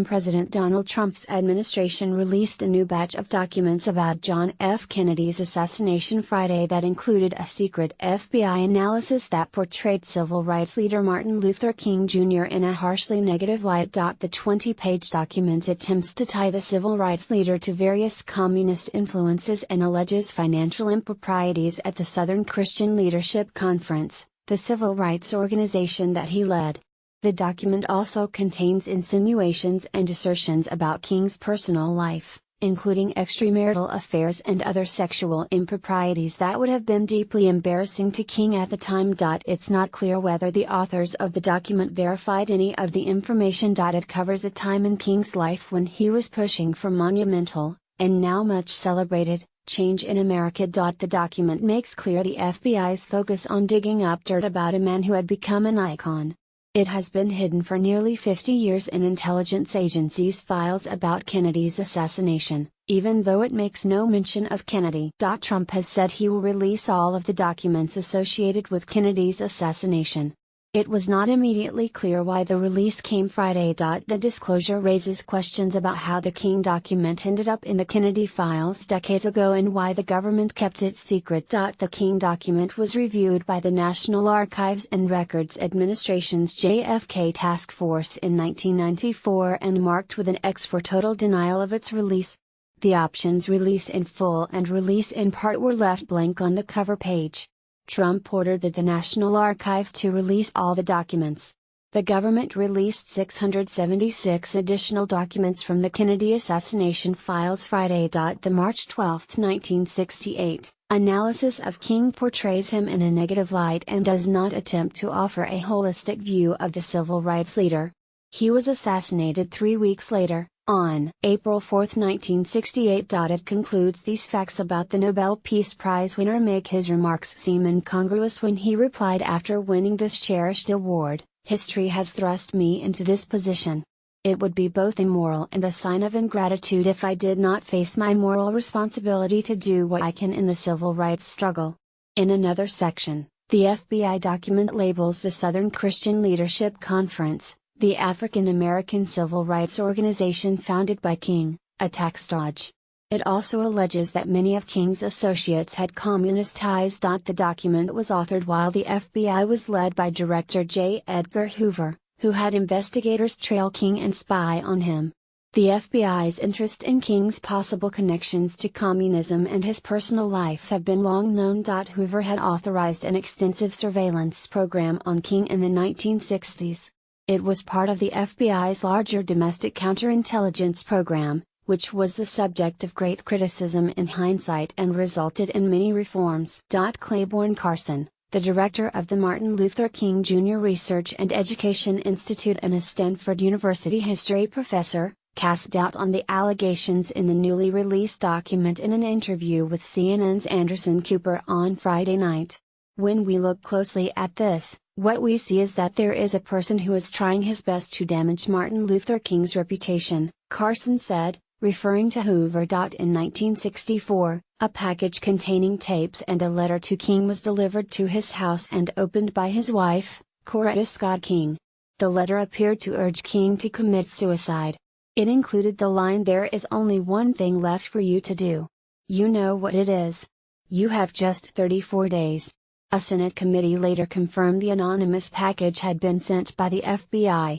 President Donald Trump's administration released a new batch of documents about John F. Kennedy's assassination Friday that included a secret FBI analysis that portrayed civil rights leader Martin Luther King Jr. in a harshly negative light. The 20-page document attempts to tie the civil rights leader to various communist influences and alleges financial improprieties at the Southern Christian Leadership Conference, the civil rights organization that he led. The document also contains insinuations and assertions about King's personal life, including extramarital affairs and other sexual improprieties that would have been deeply embarrassing to King at the time. It's not clear whether the authors of the document verified any of the information. It covers a time in King's life when he was pushing for monumental, and now much celebrated, change in America. The document makes clear the FBI's focus on digging up dirt about a man who had become an icon. It has been hidden for nearly 50 years in intelligence agencies' files about Kennedy's assassination, even though it makes no mention of Kennedy. Trump has said he will release all of the documents associated with Kennedy's assassination. It was not immediately clear why the release came Friday. The disclosure raises questions about how the King document ended up in the Kennedy files decades ago and why the government kept it secret. The King document was reviewed by the National Archives and Records Administration's JFK Task Force in 1994 and marked with an X for total denial of its release. The options release in full and release in part were left blank on the cover page. Trump ordered the National Archives to release all the documents. The government released 676 additional documents from the Kennedy assassination files Friday. The March 12, 1968, analysis of King portrays him in a negative light and does not attempt to offer a holistic view of the civil rights leader. He was assassinated 3 weeks later, on April 4, 1968. It concludes these facts about the Nobel Peace Prize winner make his remarks seem incongruous when he replied after winning this cherished award, "History has thrust me into this position. It would be both immoral and a sign of ingratitude if I did not face my moral responsibility to do what I can in the civil rights struggle." In another section, the FBI document labels the Southern Christian Leadership Conference, the African American civil rights organization founded by King, a tax dodge. It also alleges that many of King's associates had communist ties. The document was authored while the FBI was led by Director J. Edgar Hoover, who had investigators trail King and spy on him. The FBI's interest in King's possible connections to communism and his personal life have been long known. Hoover had authorized an extensive surveillance program on King in the 1960s. It was part of the FBI's larger domestic counterintelligence program, which was the subject of great criticism in hindsight and resulted in many reforms. Claiborne Carson, the director of the Martin Luther King Jr. Research and Education Institute and a Stanford University history professor, cast doubt on the allegations in the newly released document in an interview with CNN's Anderson Cooper on Friday night. "When we look closely at this, what we see is that there is a person who is trying his best to damage Martin Luther King's reputation," Carson said, referring to Hoover. In 1964, a package containing tapes and a letter to King was delivered to his house and opened by his wife, Coretta Scott King. The letter appeared to urge King to commit suicide. It included the line, "There is only one thing left for you to do. You know what it is. You have just 34 days. A Senate committee later confirmed the anonymous package had been sent by the FBI.